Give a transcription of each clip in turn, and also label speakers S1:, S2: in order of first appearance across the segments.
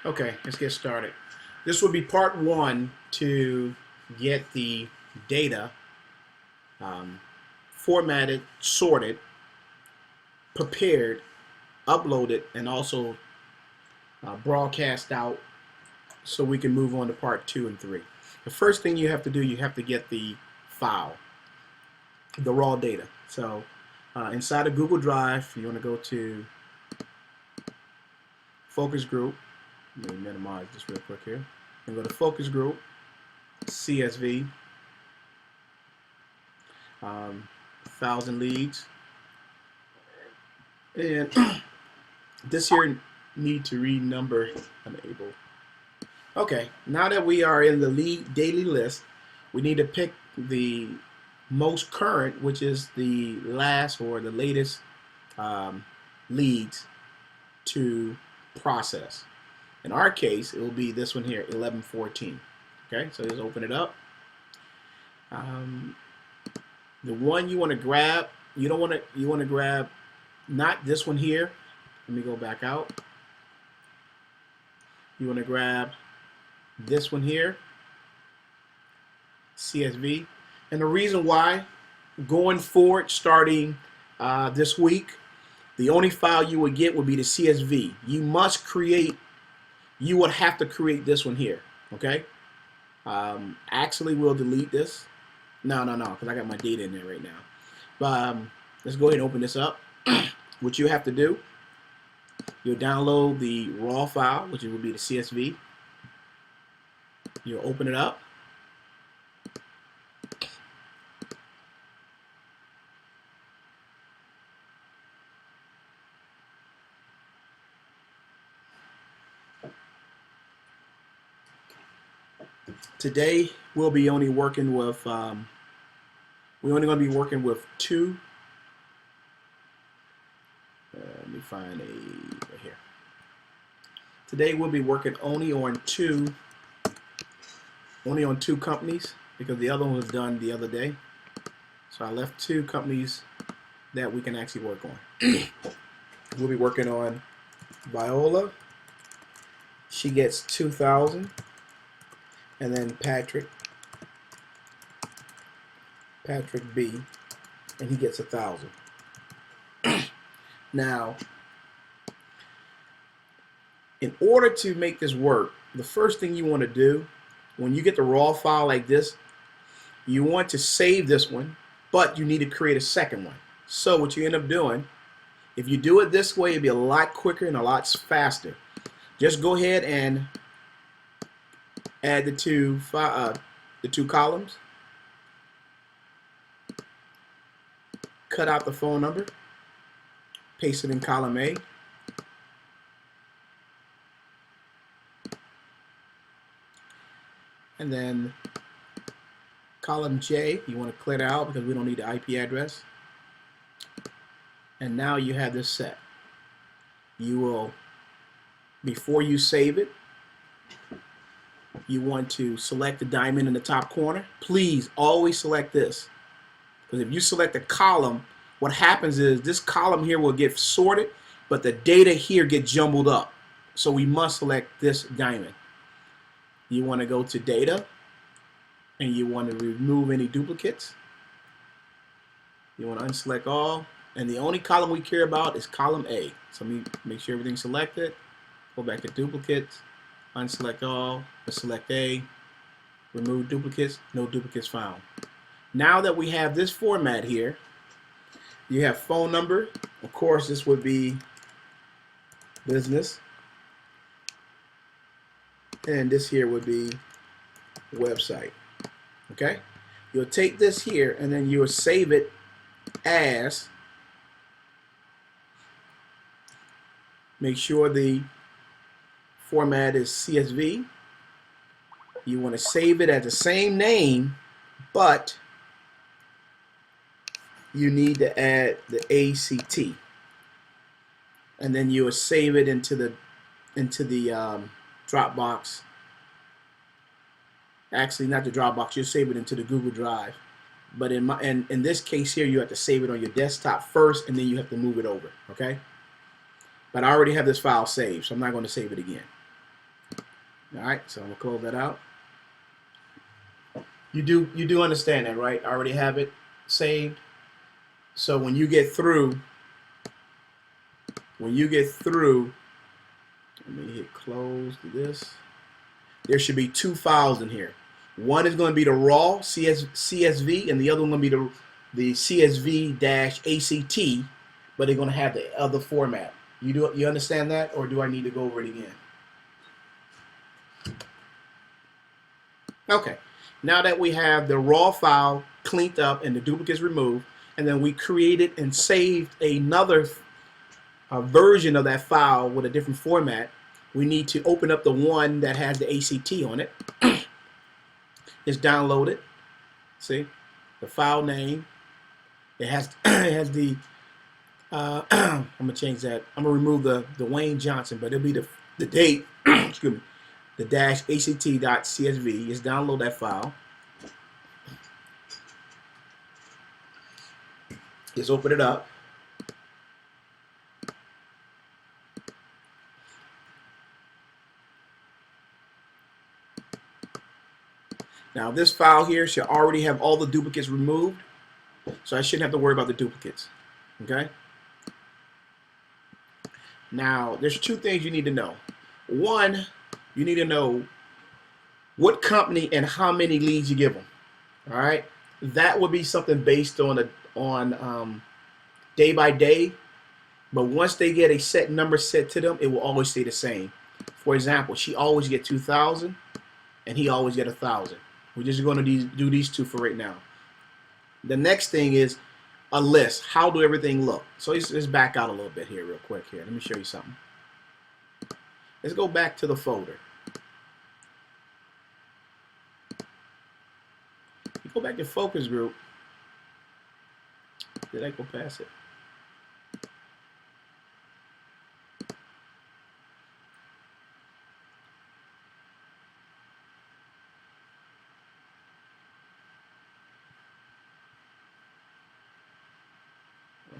S1: Okay, let's get started. This will be part one to get the data um, formatted, sorted, prepared, uploaded, and also broadcast out so we can move on to part two and three. The first thing you have to do, you have to get the file, the raw data. So inside of Google Drive, you want to go to Focus Group. Let me minimize this real quick here. And go to Focus Group, CSV, 1,000 leads. And this here need to read number unable. Okay, now that we are in the lead daily list, we need to pick the most current, which is the last or the latest leads to process. In our case, it will be this one here, 1114. Okay, so just open it up. The one you want to grab, you want to grab not this one here. Let me go back out. You want to grab this one here, CSV. And the reason why, going forward, starting this week, the only file you would get would be the CSV. You would have to create this one here, okay? Actually, we'll delete this. No, because I got my data in there right now. But let's go ahead and open this up. What you have to do, you'll download the raw file, which will be the CSV. You'll open it up. Today we'll be only working with we're only going to be working with two. Let me find right here. Today we'll be working only on two companies because the other one was done the other day. So I left two companies that we can actually work on. We'll be working on Viola. She gets 2,000. And then Patrick B, and he gets 1,000. Now, in order to make this work, the first thing you want to do, when you get the raw file like this, you want to save this one, but you need to create a second one. So what you end up doing, if you do it this way, it'll be a lot quicker and a lot faster. Just go ahead and add the two columns. Cut out the phone number. Paste it in column A. And then column J, you want to clear it out because we don't need the IP address. And now you have this set. You will, before you save it, you want to select the diamond in the top corner. Please always select this, because if you select a column, what happens is this column here will get sorted, but the data here get jumbled up. So we must select this diamond. You want to go to data, and you want to remove any duplicates. You want to unselect all, and the only column we care about is column A. So let me make sure everything's selected. Go back to duplicates. Unselect all, select A, remove duplicates, no duplicates found. Now that we have this format here, you have phone number. Of course, this would be business. And this here would be website. Okay? You'll take this here and then you'll save it as, make sure the format is CSV. You want to save it as the same name, but you need to add the ACT, and then you will save it into the Dropbox. Actually, not the Dropbox. You'll save it into the Google Drive. But in this case here, you have to save it on your desktop first, and then you have to move it over. Okay. But I already have this file saved, so I'm not going to save it again. All right, so I'm gonna close that out. You do understand that, right? I already have it saved. So when you get through, let me hit close to this. There should be two files in here. One is going to be the raw CSV, and the other one going to be the CSV-ACT, but they're going to have the other format. You understand that, or do I need to go over it again? Okay. Now that we have the raw file cleaned up and the duplicates removed, and then we created and saved another version of that file with a different format, we need to open up the one that has the ACT on it. It's downloaded. See, the file name. It has it has the. I'm gonna change that. I'm gonna remove the Wayne Johnson, but it'll be the date. Excuse me. The -act.csv. Just download that file. Just open it up. Now this file here should already have all the duplicates removed, so I shouldn't have to worry about the duplicates. Okay. Now there's two things you need to know. One, you need to know what company and how many leads you give them. All right, that would be something based on day by day. But once they get a set number set to them, it will always stay the same. For example, she always get 2,000, and he always get 1,000. We're just going to do these two for right now. The next thing is a list. How do everything look? So let's back out a little bit here real quick here. Let me show you something. Let's go back to the folder. You go back to focus group. Did I go past it?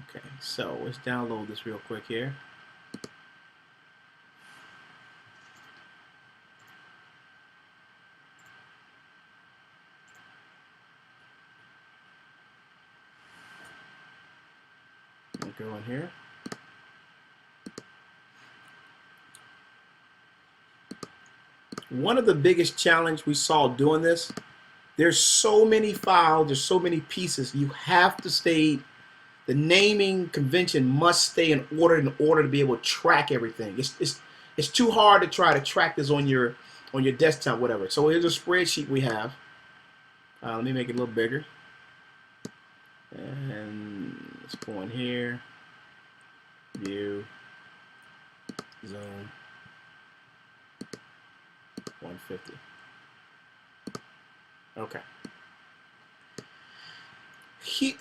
S1: Okay, so let's download this real quick here. I'll go in here. One of the biggest challenge we saw doing this, there's so many files, there's so many pieces. You have to stay. The naming convention must stay in order to be able to track everything. It's too hard to try to track this on your desktop, whatever. So here's a spreadsheet we have. Let me make it a little bigger. And let's go in here. View. Zone. 150. Okay.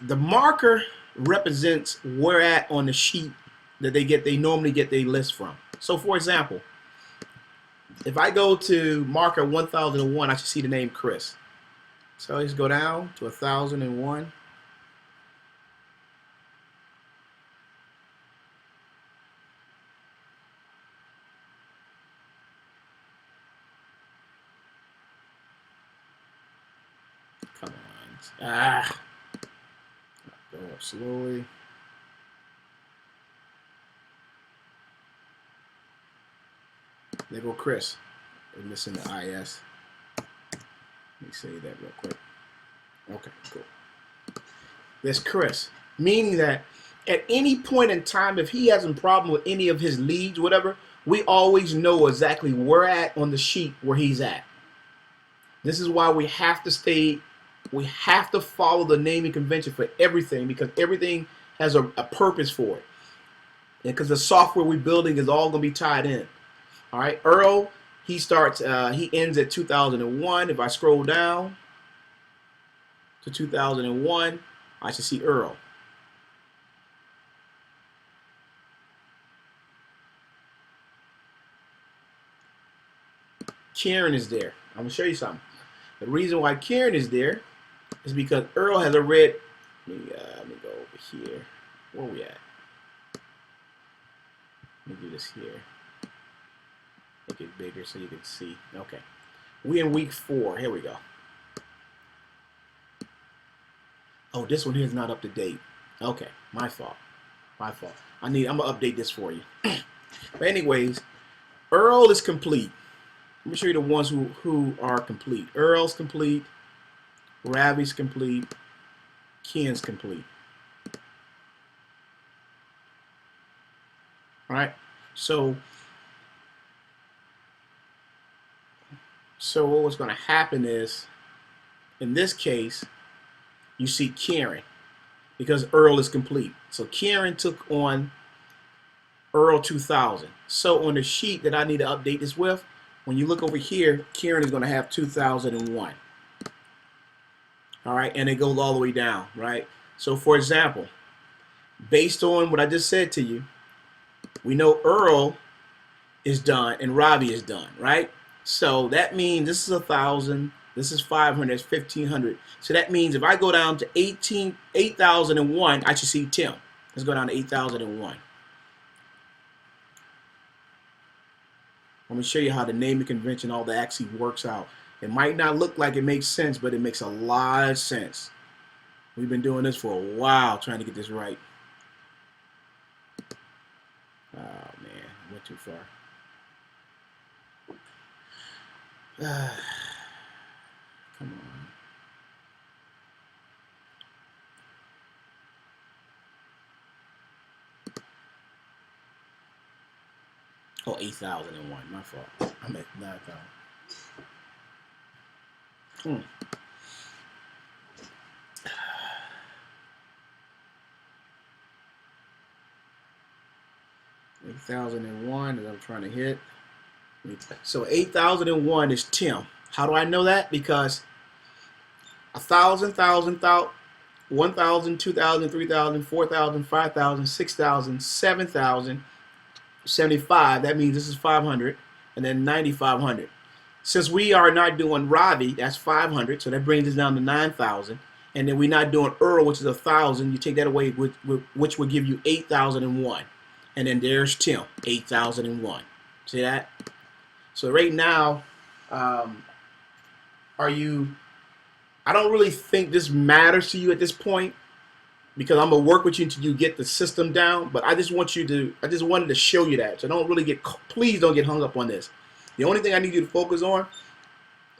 S1: The marker represents where at on the sheet that they normally get their list from. So for example, if I go to marker 1001, I should see the name Chris. So let's go down to 1001. Come on. Go up slowly. There go Chris. We're missing the IS. Let me say that real quick. Okay, cool. There's Chris. Meaning that at any point in time, if he has a problem with any of his leads, whatever, we always know exactly where at on the sheet where he's at. This is why we have to follow the naming convention for everything, because everything has a purpose for it. And because the software we're building is all going to be tied in. All right, Earl, he ends at 2001. If I scroll down to 2001, I should see Earl. Karen is there. I'm going to show you something. The reason why Karen is there is because Earl has a red. Let me go over here. Where are we at? Let me do this here. make it bigger so you can see. Okay. We in week 4. Here we go. Oh, this one here is not up to date. Okay, my fault. My fault. I'm gonna update this for you. But anyways, Earl is complete. Let me show you the ones who are complete. Earl's complete. Ravi's complete. Ken's complete. All right. So what was going to happen is, in this case, you see Karen because Earl is complete. So Karen took on Earl 2000. So on the sheet that I need to update this with, when you look over here, Karen is going to have 2001. All right, and it goes all the way down, right? So for example, based on what I just said to you, we know Earl is done and Ravi is done, right? So that means this is 1,000, this is 500, it's 1,500. So that means if I go down to 8,001, I should see Tim. Let's go down to 8,001. Let me show you how the naming convention, all that actually works out. It might not look like it makes sense, but it makes a lot of sense. We've been doing this for a while trying to get this right. Oh man, I went too far. Come on. Oh, 8,001, my fault. I'm at 9,000. 8,001 that I'm trying to hit. So 8,001 is Tim. How do I know that? Because 1,000, 1,000, 2,000, 3,000, 4,000, 5,000, 6,000, 7,000, 75. That means this is 500, and then 9,500. Since we are not doing Ravi, that's 500, so that brings us down to 9,000. And then we're not doing Earl, which is 1,000. You take that away, which would give you 8,001. And then there's Tim, 8,001. See that? So right now, I don't really think this matters to you at this point because I'm gonna work with you until you get the system down. But I just wanted to show you that. So please don't get hung up on this. The only thing I need you to focus on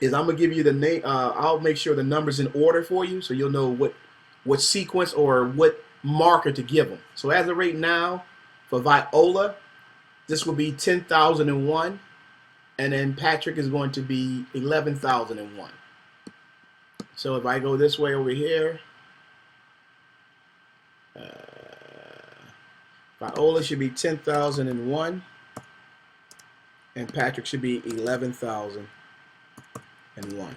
S1: is I'm gonna give you the name. I'll make sure the numbers in order for you, so you'll know what sequence or what marker to give them. So as of right now, for Viola, this will be 10,001, and then Patrick is going to be 11,001. So if I go this way over here, Viola should be 10,001, and Patrick should be 11,001.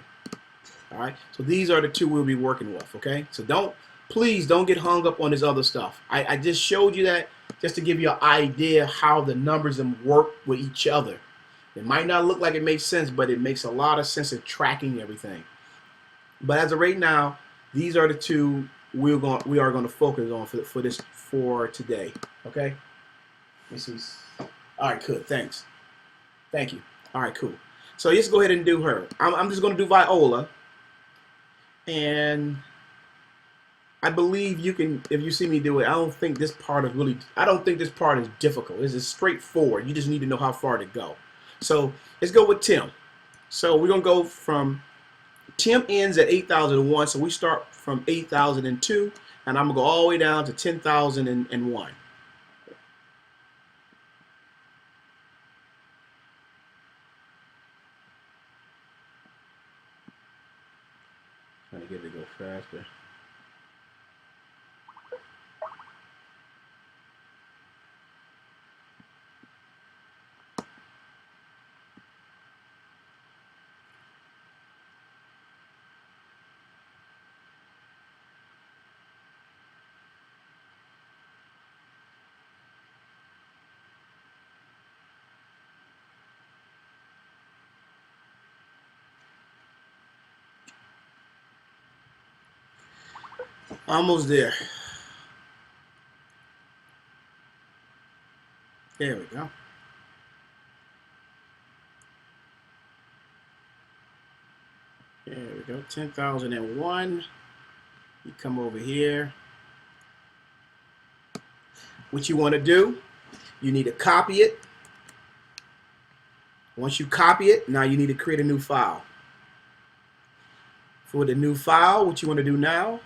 S1: All right. So these are the two we'll be working with. Okay. So please don't get hung up on this other stuff. I just showed you that just to give you an idea how the numbers work with each other. It might not look like it makes sense, but it makes a lot of sense in tracking everything. But as of right now, these are the two we are going to focus on for today. Okay. This is all right. Good. Thanks. Thank you. All right. Cool. So let's go ahead and do her. I'm just going to do Viola, and I believe you can. If you see me do it, I don't think this part is difficult. This is straightforward. You just need to know how far to go. So let's go with Tim. So we're going to go from Tim ends at 8,001, so we start from 8,002, and I'm going to go all the way down to 10,001. Trying to get it to go faster. Almost there. There we go. There we go, 10,001. You come over here. What you want to do, you need to copy it. Once you copy it, now you need to create a new file. For the new file, what you want to do now,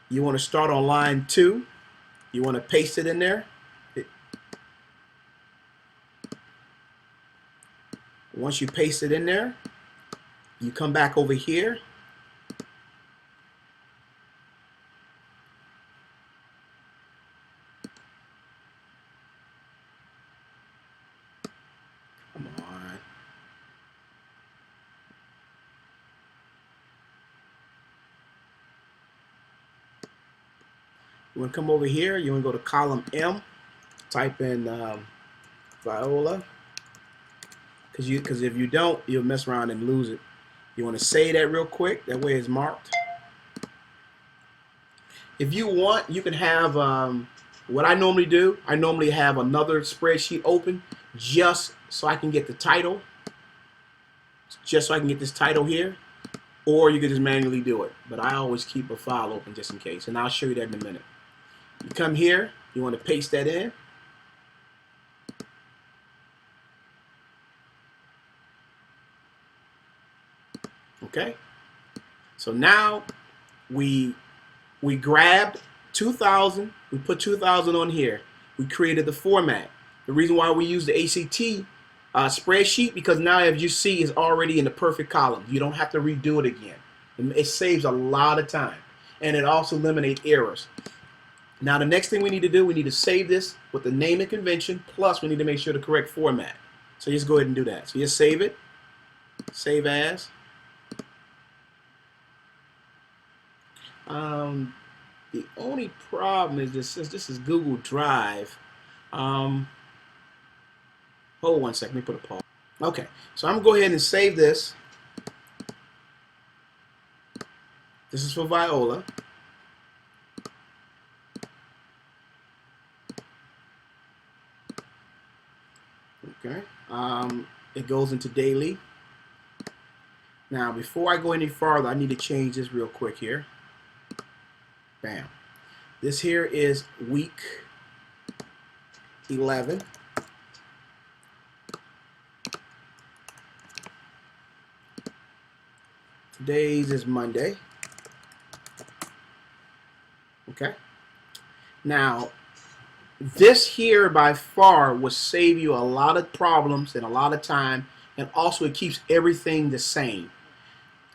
S1: you want to start on line 2. You want to paste it in there. Once you paste it in there, you come back over here. Come on. You want to come over here. You want to go to column M. Type in Viola. Because if you don't, you'll mess around and lose it. You want to save that real quick. That way it's marked. If you want, you can have what I normally do. I normally have another spreadsheet open just so I can get the title. Just so I can get this title here. Or you can just manually do it. But I always keep a file open just in case. And I'll show you that in a minute. You come here. You want to paste that in. Okay. So now we grabbed 2000. We put 2000 on here. We created the format. The reason why we use the ACT spreadsheet, because now, as you see, is already in the perfect column. You don't have to redo it again. It saves a lot of time, and it also eliminates errors. Now, the next thing we need to do, we need to save this with the name and convention, plus we need to make sure the correct format. So just go ahead and do that. So just save it. Save as. The only problem is this, since this is Google Drive. Hold one second, let me put a pause. Okay, so I'm gonna go ahead and save this. This is for Viola. Okay, it goes into daily. Now, before I go any farther, I need to change this real quick here. Bam. This here is week 11. Today's is Monday. Okay. Now, this here by far will save you a lot of problems and a lot of time, and also it keeps everything the same.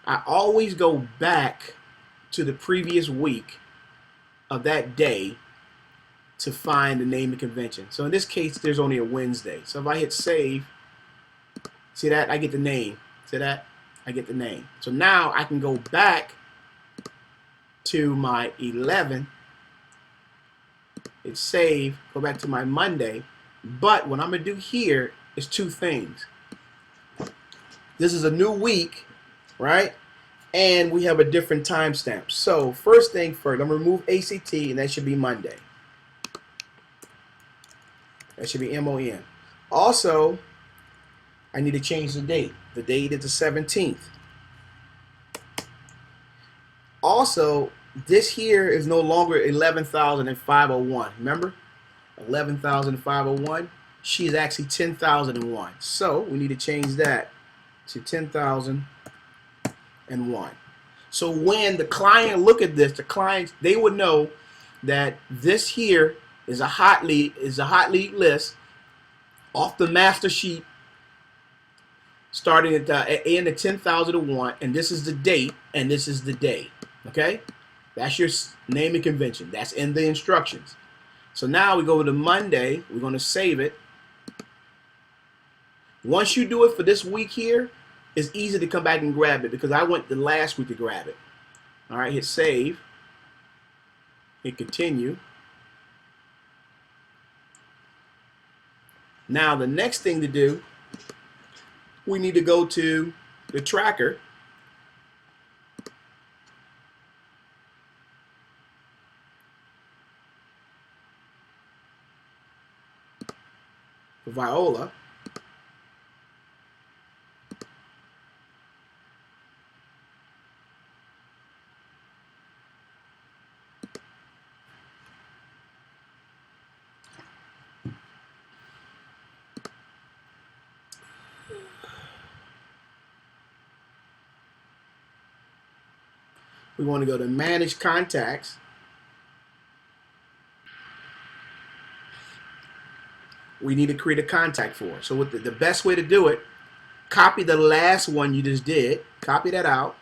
S1: I always go back to the previous week of that day to find the name and convention. So in this case, there's only a Wednesday. So if I hit save, see that? I get the name. See that? I get the name. So now I can go back to my 11. Hit save, go back to my Monday. But what I'm going to do here is two things. This is a new week, right? And we have a different timestamp. So first thing first, I'm going to remove ACT, and that should be Monday. That should be MON. Also, I need to change the date. The date is the 17th. Also, this here is no longer 11,501. Remember? 11,501. She is actually 10,001. So we need to change that to 10,001. So when the client look at this, the clients, they would know that this here is a hot lead list off the master sheet starting at the 10,001, and this is the date and this is the day. Okay, that's your name and convention. That's in the instructions. So now we go to Monday. We're going to save it. Once you do it for this week here, it's easy to come back and grab it because I went the last week to grab it. All right, hit save. Hit continue. Now the next thing to do, we need to go to the tracker. For Viola. We want to go to Manage Contacts. We need to create a contact for it. So with the best way to do it, copy the last one you just did, copy that out.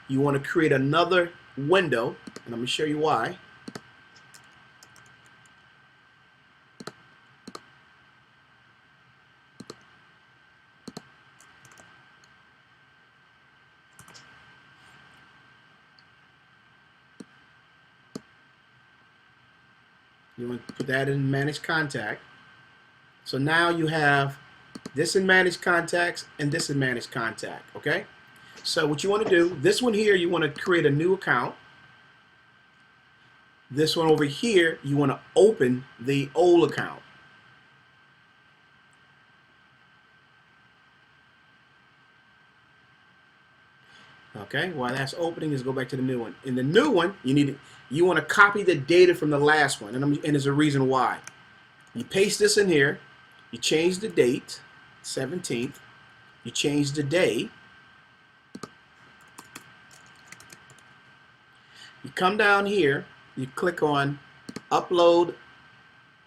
S1: You want to create another window, and let me show you why. You want to put that in Manage Contact. So now you have this in Manage Contacts and this in Manage Contact, okay? So what you want to do, this one here, you want to create a new account. This one over here, you want to open the old account. Okay, while that's opening, is go back to the new one. In the new one, you want to copy the data from the last one, and there's a reason why. You paste this in here, you change the date, 17th, you change the day, you come down here, you click on Upload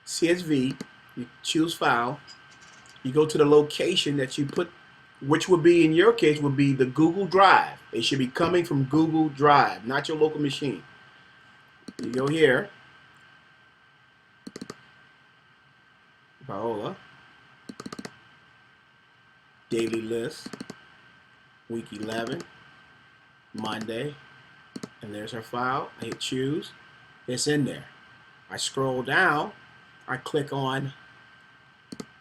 S1: CSV, you choose File, you go to the location that you put, which would be, in your case, would be the Google Drive. It should be coming from Google Drive, not your local machine. You go here, Viola, Daily List, Week 11, Monday, and there's our file. I hit Choose. It's in there. I scroll down. I click on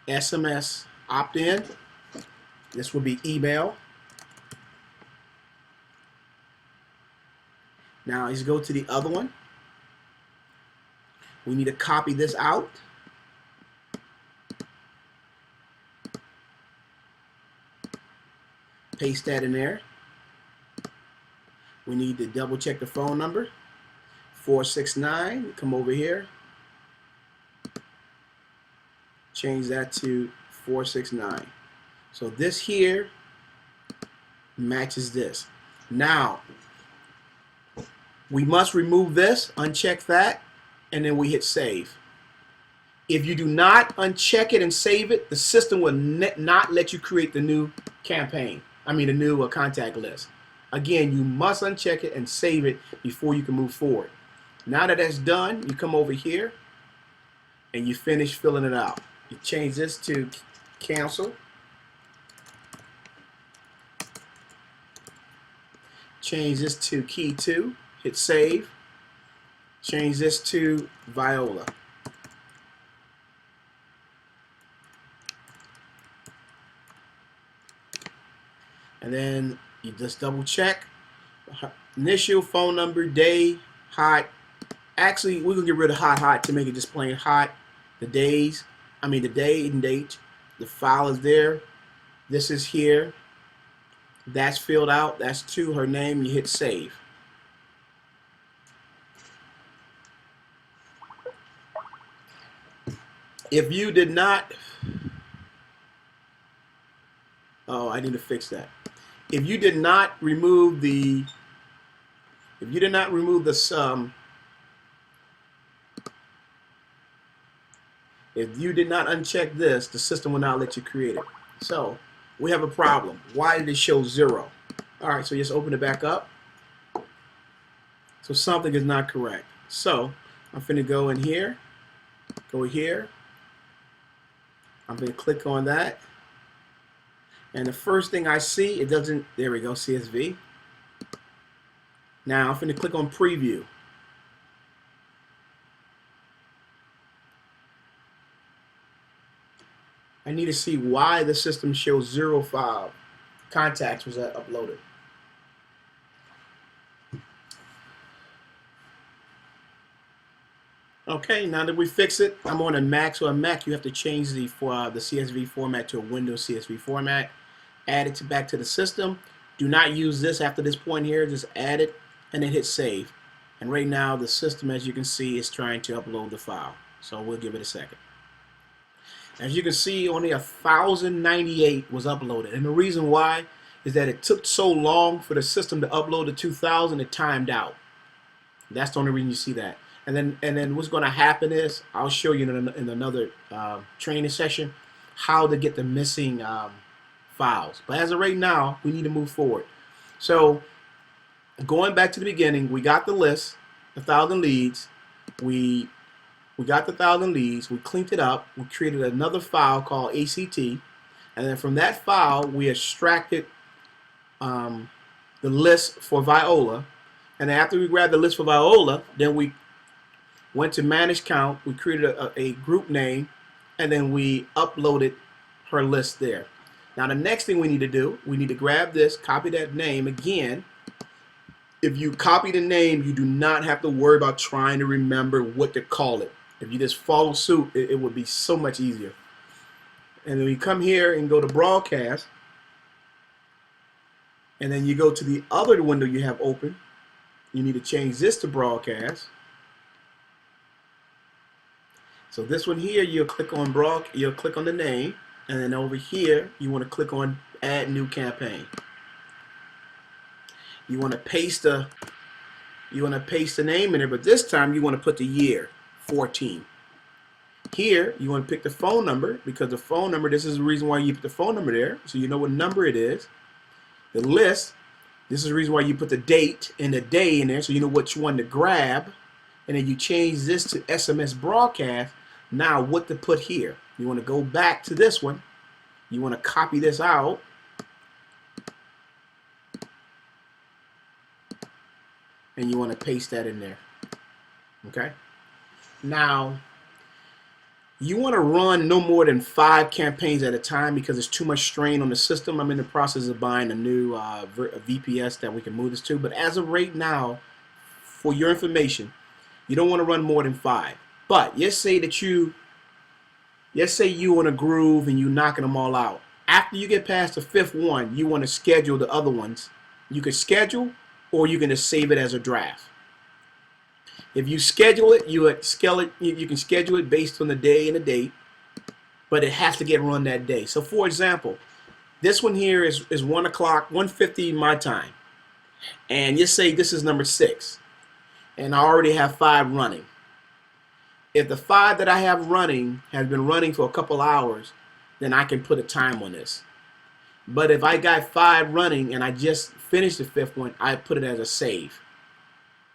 S1: SMS opt-in. This will be email. Now let's go to the other one. We need to copy this out. Paste that in there. We need to double check the phone number. 469. Come over here. Change that to 469. So this here matches this. Now, we must remove this, uncheck that, and then we hit save. If you do not uncheck it and save it, the system will not let you create the new campaign. I mean, the new contact list. Again, you must uncheck it and save it before you can move forward. Now that that's done, you come over here and you finish filling it out. You change this to cancel. Change this to key 2. Hit save. Change this to Viola. And then you just double check. Initial, phone number, day, hot. Actually, we're going to get rid of hot to make it just plain hot. The days, the day and date. The file is there. This is here. That's filled out. That's to her name. You hit save. If you did not, I need to fix that. If you did not remove the, if you did not uncheck this, the system will not let you create it. So we have a problem. Why did it show 0? All right, so just open it back up. So something is not correct. So I'm going to go in here, go here. I'm going to click on that. And the first thing I see, it doesn't, there we go, CSV. Now I'm going to click on preview. I need to see why the system shows 0 file contacts was uploaded. Okay, now that we fix it, I'm on a Mac. So on Mac, you have to change the CSV format to a Windows CSV format. Add it back to the system. Do not use this after this point here. Just add it and then hit save. And right now, the system, as you can see, is trying to upload the file. So we'll give it a second. As you can see, only 1,098 was uploaded. And the reason why is that it took so long for the system to upload the 2,000, it timed out. That's the only reason you see that. And then what's going to happen is I'll show you in another training session how to get the missing files. But as of right now, we need to move forward. So going back to the beginning, we got the list, 1,000 leads. We got the 1,000 leads. We cleaned it up. We created another file called ACT, and then from that file we extracted the list for Viola. And after we grabbed the list for Viola, then we went to manage count. We created a group name, and then we uploaded her list there. Now the next thing we need to do, we need to grab this, copy that name again. If you copy the name, you do not have to worry about trying to remember what to call it. If you just follow suit, it would be so much easier. And then we come here and go to broadcast, and then you go to the other window you have open. You need to change this to broadcast. So this one here, you'll click on you'll click on the name, and then over here you want to click on add new campaign. You want to paste the name in there, but this time you want to put the year 14. Here you want to pick the phone number, because the phone number, this is the reason why you put the phone number there, so you know what number it is. The list, this is the reason why you put the date and the day in there, so you know which one to grab. And then you change this to SMS broadcast. Now what to put here. You want to go back to this one. You want to copy this out. And you want to paste that in there. Okay? Now, you want to run no more than 5 campaigns at a time because it's too much strain on the system. I'm in the process of buying a new VPS that we can move this to. But as of right now, for your information, you don't want to run more than 5. But let's say you in a groove and you're knocking them all out. After you get past the 5th one, you want to schedule the other ones. You can schedule, or you can just save it as a draft. If you schedule it, you can schedule it based on the day and the date, but it has to get run that day. So for example, this one here is 1 o'clock, 1:50 my time. And you say this is number 6. And I already have 5 running. If the 5 that I have running has been running for a couple hours, then I can put a time on this. But if I got 5 running and I just finished the 5th one, I put it as a save.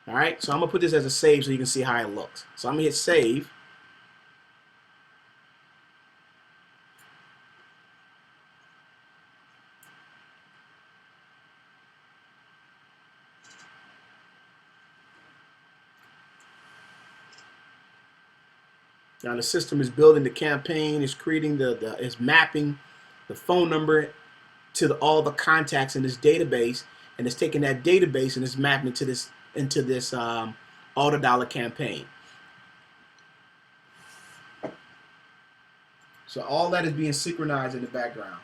S1: Alright, so I'm going to put this as a save so you can see how it looks. So I'm going to hit save. Now the system is building the campaign, is creating is mapping the phone number to all the contacts in this database, and it's taking that database and it's mapping it into this AutoDollar campaign. So all that is being synchronized in the background.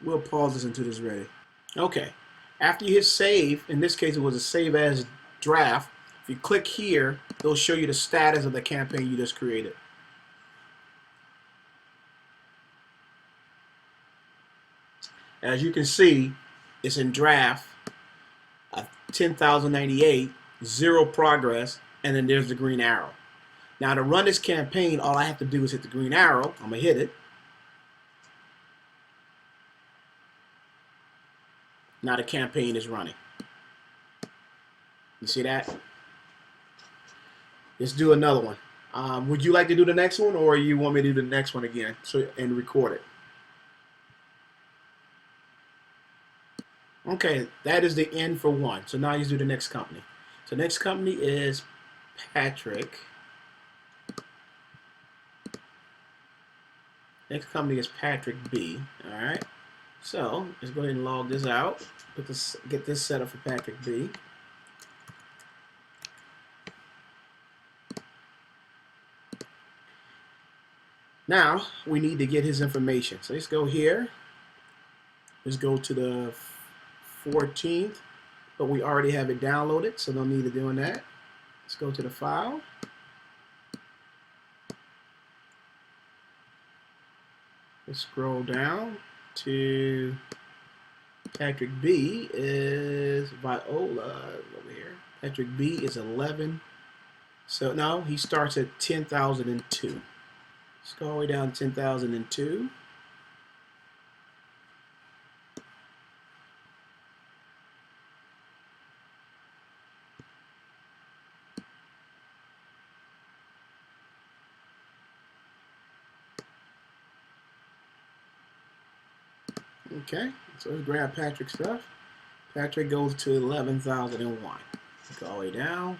S1: We'll pause this until it's ready. Okay, after you hit save, in this case it was a save as draft, if you click here, it'll show you the status of the campaign you just created. As you can see, it's in draft, 10,098, 0 progress, and then there's the green arrow. Now to run this campaign, all I have to do is hit the green arrow. I'm going to hit it. Now the campaign is running. You see that? Let's do another one. Would you like to do the next one, or you want me to do the next one again and record it? Okay, that is the end for one. So now you do the next company. So next company is Patrick. Next company is Patrick B. All right. So let's go ahead and log this out. Get this set up for Patrick B. Now we need to get his information. So let's go here. Let's go to the 14th, but we already have it downloaded, so no need to doing that. Let's go to the file. Let's scroll down to Patrick B is Viola over here. Patrick B is 11. So no, he starts at 10,002. Let's go all the way down to 10,002. Okay, so let's grab Patrick's stuff. Patrick goes to 11,001. Go all the way down.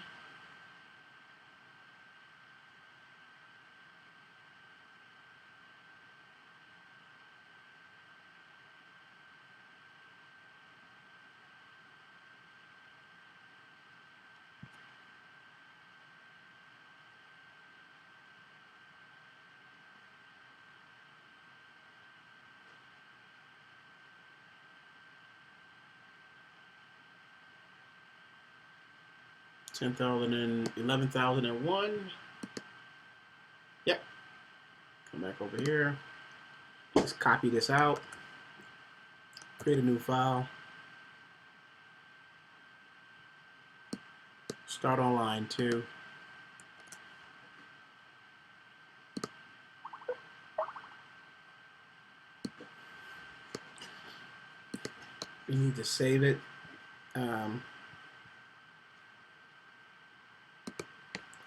S1: $11,001. Yep. Come back over here. Just copy this out. Create a new file. Start on line 2. We need to save it.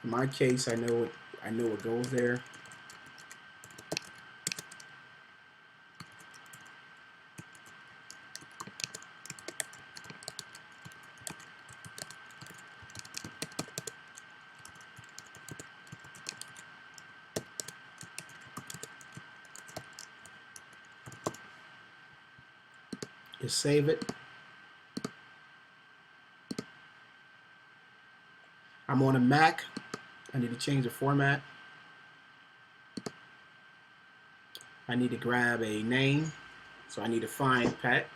S1: In my case, I know what goes there. Just save it. I'm on a Mac. I need to change the format. I need to grab a name. So I need to find Pat.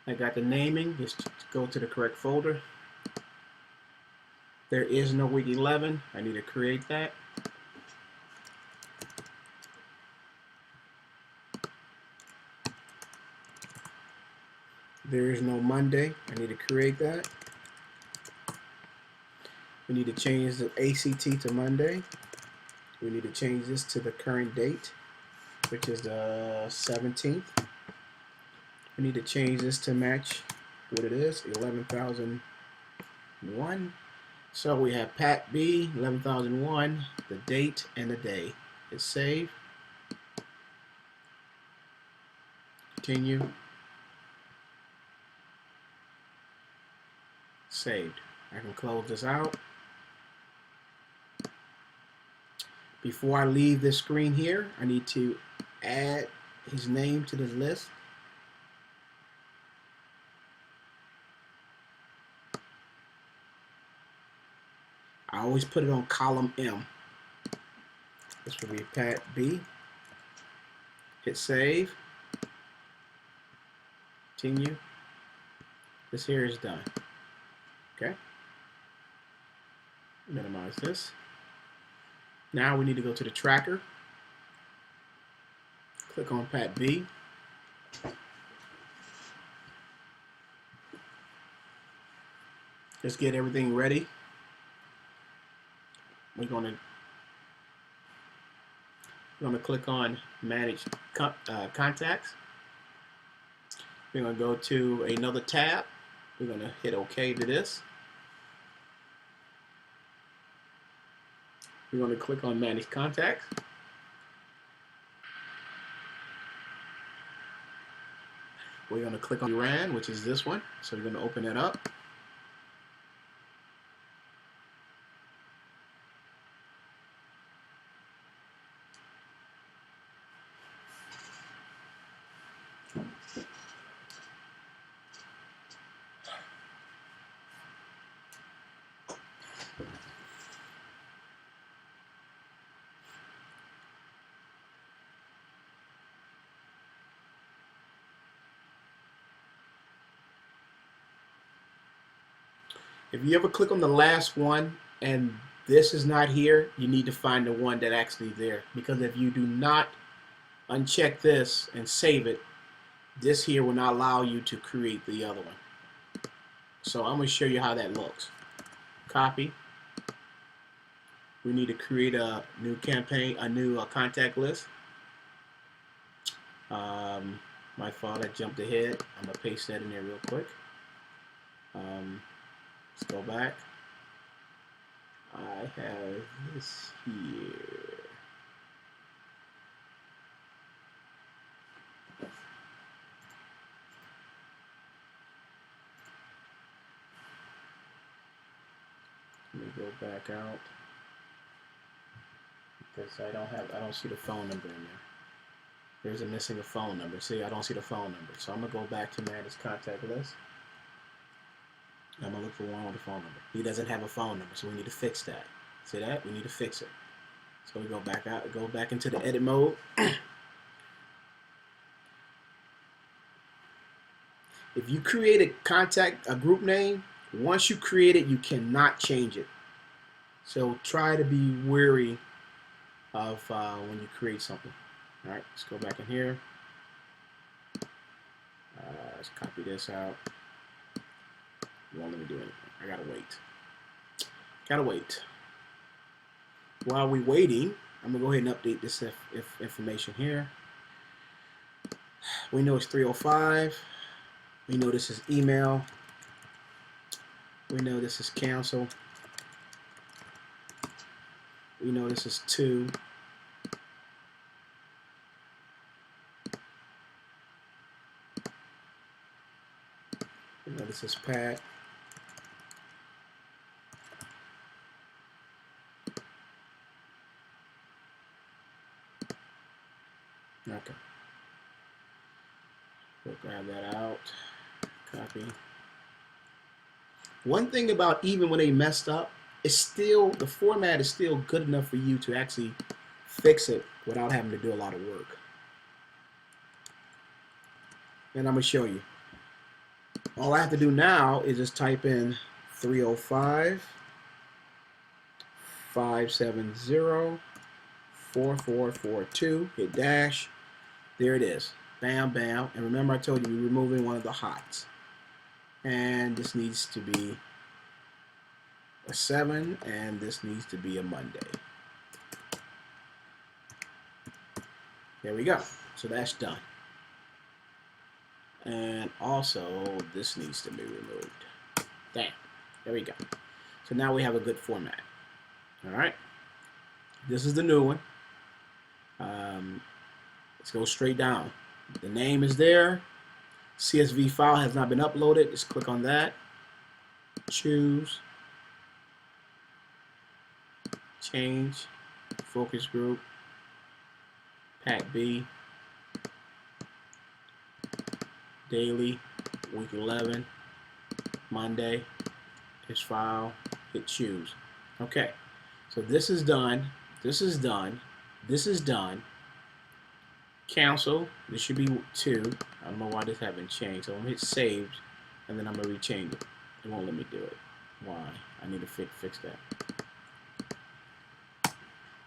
S1: I got the naming. Just go to the correct folder. There is no week 11. I need to create that. There is no Monday. I need to create that. We need to change the ACT to Monday. We need to change this to the current date, which is the 17th. We need to change this to match what it is, 11,001. So we have Pat B, 11,001, the date and the day. Hit save. Continue. Saved. I can close this out. Before I leave this screen here, I need to add his name to this list. I always put it on column M. This will be Pat B. Hit save. Continue. This here is done. Okay. Minimize this. Now we need to go to the tracker. Click on Pat B. Just get everything ready. We're going to click on Manage Contacts. We're going to go to another tab. We're going to hit OK to this. We're going to click on Manage Contacts. we're going to click on RAN, which is this one. So we're going to open it up. If you ever click on the last one and this is not here, you need to find the one that actually is there. Because if you do not uncheck this and save it, this here will not allow you to create the other one. So I'm going to show you how that looks. Copy. We need to create a new campaign, a new contact list. My fault, I jumped ahead. I'm going to paste that in there real quick. Let's go back. I have this here. Let me go back out because I don't see the phone number in there. There's a missing phone number. See, I don't see the phone number. So I'm gonna go back to manage contact list. I'm gonna look for one with a phone number. He doesn't have a phone number, so we need to fix that. See that? We need to fix it. So we go back out, go back into the edit mode. If you create a group name, once you create it, you cannot change it. So try to be wary of when you create something. All right, let's go back in here. Let's copy this out. It won't let me do anything. I gotta wait. Gotta wait. While we're waiting, I'm gonna go ahead and update this information here. We know it's 305. We know this is email. We know this is cancel. We know this is 2. We know this is Pat. Okay. We'll grab that out. Copy. One thing about even when they messed up, it's still, the format is still good enough for you to actually fix it without having to do a lot of work. And I'm going to show you. All I have to do now is just type in 305 570 4442, hit dash. There it is. Bam, bam. And remember I told you we're removing one of the hots. And this needs to be a 7, and this needs to be a Monday. There we go. So that's done. And also, this needs to be removed. Damn. There we go. So now we have a good format. All right. This is the new one. Let's go straight down. The name is there. CSV file has not been uploaded. Just click on that. Choose. Change. Focus group. Pack B. Daily. Week 11. Monday. His file. Hit choose. Okay. So this is done. This is done. This is done. Cancel. This should be 2. I don't know why this haven't changed. So I'm gonna hit save, and then I'm gonna rechange it. It won't let me do it. Why? I need to fix that.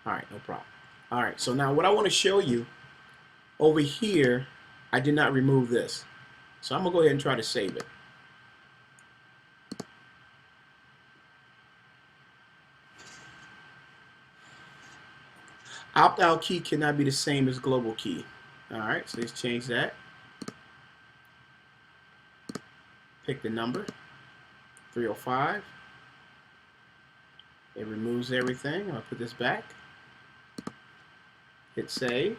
S1: All right, no problem. All right. So now what I want to show you over here, I did not remove this. So I'm gonna go ahead and try to save it. Opt-out key cannot be the same as global key. All right, so let's change that. Pick the number, 305. It removes everything. I'll put this back. Hit save.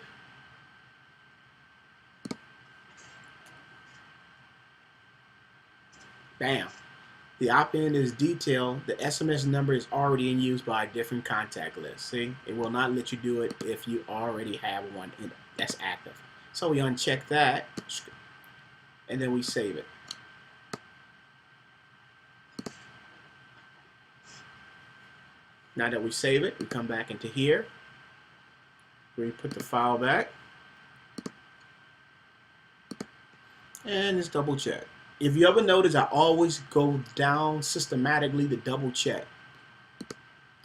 S1: Bam. The opt-in is detailed. The SMS number is already in use by a different contact list. See, it will not let you do it if you already have one that's active. So we uncheck that, and then we save it. Now that we save it, we come back into here. We put the file back, and just double check. If you ever notice, I always go down systematically to double check.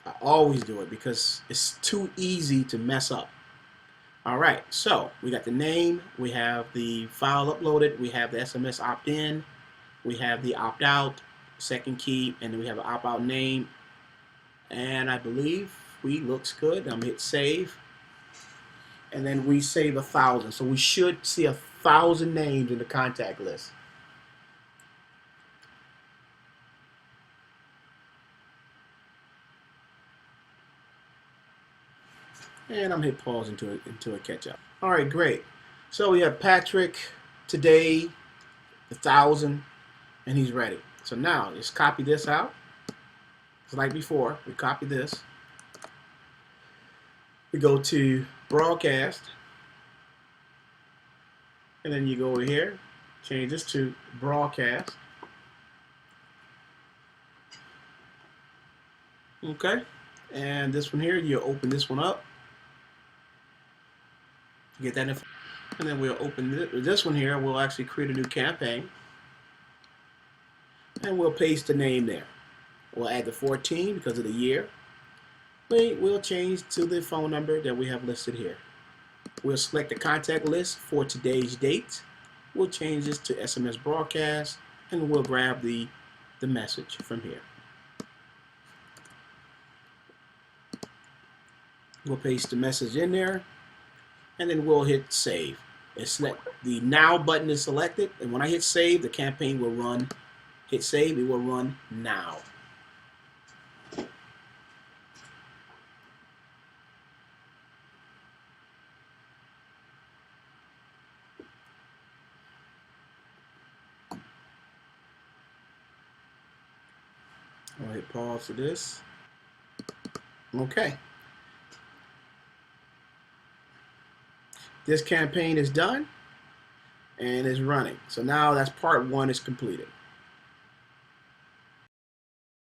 S1: I always do it because it's too easy to mess up. All right, so we got the name, we have the file uploaded, we have the SMS opt-in, we have the opt-out, second key, and then we have an opt-out name. And I believe we looks good. I'm gonna hit save, and then we save 1,000. So we should see 1,000 names in the contact list. And I'm gonna hit pause until it catch up. All right, great. So we have Patrick today, 1,000, and he's ready. So now let's copy this out. It's like before. We copy this. We go to broadcast, and then you go over here, change this to broadcast. Okay, and this one here, you open this one up. Get that info, and then we'll open this one here. We'll actually create a new campaign, and we'll paste the name there. We'll add the 14 because of the year. We'll change to the phone number that we have listed here. We'll select the contact list for today's date. We'll change this to SMS broadcast, and we'll grab the message from here. We'll paste the message in there, and then we'll hit save. And select the now button is selected, and when I hit save, the campaign will run. Hit save, it will run now. I'll hit pause for this. Okay. This campaign is done and is running. So now that's part one is completed.